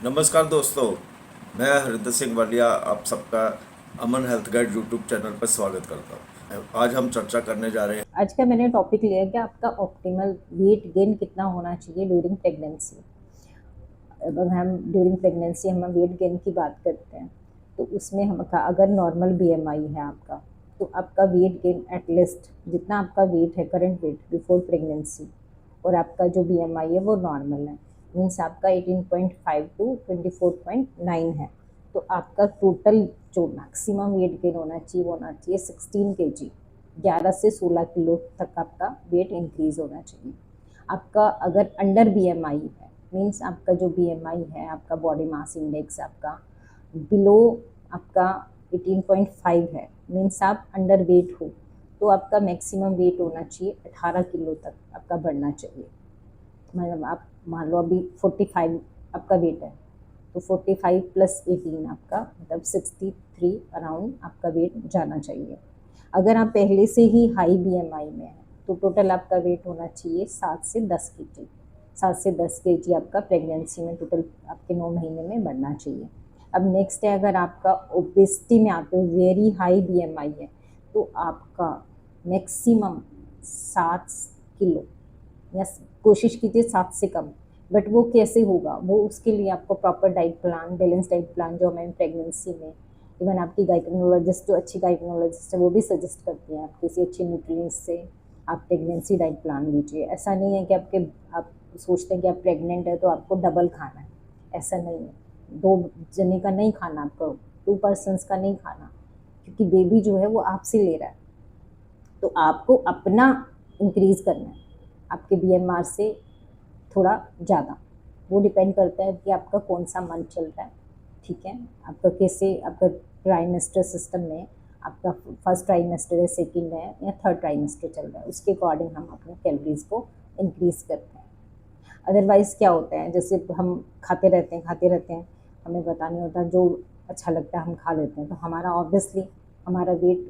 नमस्कार दोस्तों, मैं हरिंदर सिंह वालिया आप सबका अमन हेल्थ गाइड यूट्यूब चैनल पर स्वागत करता हूँ। आज हम चर्चा करने जा रहे हैं। आज का मैंने टॉपिक लिया कि आपका ऑप्टिमल वेट गेन कितना होना चाहिए ड्यूरिंग प्रेगनेंसी। अगर हम ड्यूरिंग प्रेगनेंसी हम वेट गेन की बात करते हैं तो उसमें हम अगर नॉर्मल बीएमआई है आपका, तो आपका वेट गेन एटलीस्ट जितना आपका वेट है करंट वेट बिफोर प्रेगनेंसी और आपका जो बीएमआई है वो नॉर्मल है, मीन्स आपका 18.5 टू 24.9 है, तो आपका टोटल जो मैक्सिमम वेट गेन होना चाहिए वो होना चाहिए 16 kg। 11 से 16 किलो तक आपका वेट इंक्रीज होना चाहिए। आपका अगर अंडर बीएमआई है, मीन्स आपका जो बीएमआई है, आपका बॉडी मास इंडेक्स आपका बिलो आपका 18.5 है, मीन्स आप अंडर वेट हो, तो आपका मैक्सिमम वेट होना चाहिए 18 किलो तक आपका बढ़ना चाहिए। मतलब आप मान लो अभी 45 आपका वेट है, तो 45 प्लस 18 आपका मतलब 63 अराउंड आपका वेट जाना चाहिए। अगर आप पहले से ही हाई बीएमआई में हैं तो टोटल आपका वेट होना चाहिए 7 से 10 केजी। 7 से 10 केजी आपका प्रेगनेंसी में टोटल आपके 9 महीने में बढ़ना चाहिए। अब नेक्स्ट है, अगर आपका ओबेसिटी में आते हो, वेरी हाई बीएमआई है, तो आपका मैक्सिमम 7 किलो या कोशिश कीजिए 7 से कम। बट वो कैसे होगा, वो उसके लिए आपको proper diet plan, balance diet plan जो हमें प्रेगनेंसी में इवन आपकी गाइकोनोलॉजिस्ट, जो अच्छी गाइकोनोलॉजिस्ट है वो भी सजेस्ट करती हैं, आप किसी अच्छे न्यूट्रिएंट्स से आप प्रेगनेंसी डाइट प्लान लीजिए। ऐसा नहीं है कि आप सोचते हैं कि आप प्रेग्नेंट है तो आपको डबल खाना है, ऐसा नहीं है। 2 जने का नहीं खाना आपको, 2 पर्सन्स का नहीं खाना, क्योंकि बेबी जो है वो आपसे ले रहा है, तो आपको अपना इंक्रीज करना है आपके बीएमआर से थोड़ा ज़्यादा। वो डिपेंड करता है कि आपका कौन सा मंथ चल रहा है, ठीक है, आपका कैसे, आपका ट्राइमेस्टर सिस्टम में आपका फर्स्ट ट्राइमेस्टर है, सेकंड है या थर्ड ट्राइमेस्टर चल रहा है, उसके अकॉर्डिंग हम अपने कैलोरीज को इंक्रीज करते हैं। अदरवाइज़ क्या होता है, जैसे हम खाते रहते हैं, हमें पता नहीं होता, जो अच्छा लगता है हम खा लेते हैं, तो हमारा ऑब्वियसली हमारा वेट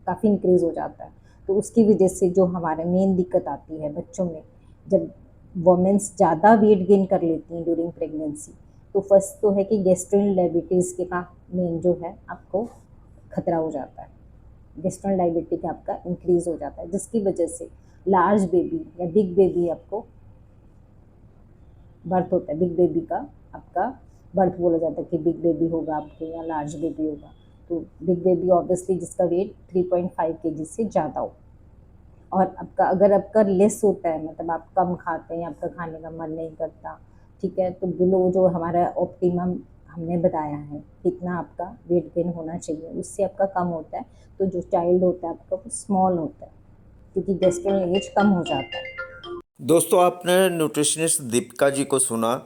काफ़ी इंक्रीज़ हो जाता है। तो उसकी वजह से जो हमारे मेन दिक्कत आती है बच्चों में, जब वोमेंस ज़्यादा वेट गेन कर लेती हैं ड्यूरिंग प्रेगनेंसी, तो फर्स्ट तो है कि गैस्ट्रोइनल डायबिटीज़ के का मेन जो है आपको खतरा हो जाता है। गैस्ट्रोइनल डायबिटीज आपका इंक्रीज़ हो जाता है, जिसकी वजह से लार्ज बेबी या बिग बेबी आपको बर्थ होता है। बिग बेबी का आपका बर्थ बोला जाता है कि बिग बेबी होगा आपके या लार्ज बेबी होगा। तो बिग बेबी ऑब्वियसली जिसका वेट 3.5 केजी से ज़्यादा हो, और आपका अगर आपका लेस होता है, मतलब आप कम खाते हैं, आपका खाने का मन नहीं करता, ठीक है, तो बिलो जो हमारा ऑप्टिमम हमने बताया है कितना आपका वेट गेन होना चाहिए, उससे आपका कम होता है, तो जो चाइल्ड होता है आपका वो स्मॉल होता है, क्योंकि गेस्ट्रल एज कम हो जाता है। दोस्तों, आपने न्यूट्रिशनिस्ट दीपिका जी को सुना।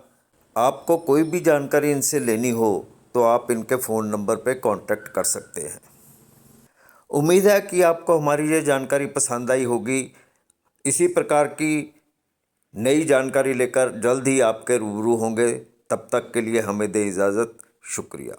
आपको कोई भी जानकारी इनसे लेनी हो तो आप इनके फ़ोन नंबर पर कांटेक्ट कर सकते हैं। उम्मीद है कि आपको हमारी ये जानकारी पसंद आई होगी। इसी प्रकार की नई जानकारी लेकर जल्द ही आपके रूबरू होंगे। तब तक के लिए हमें दें इजाज़त। शुक्रिया।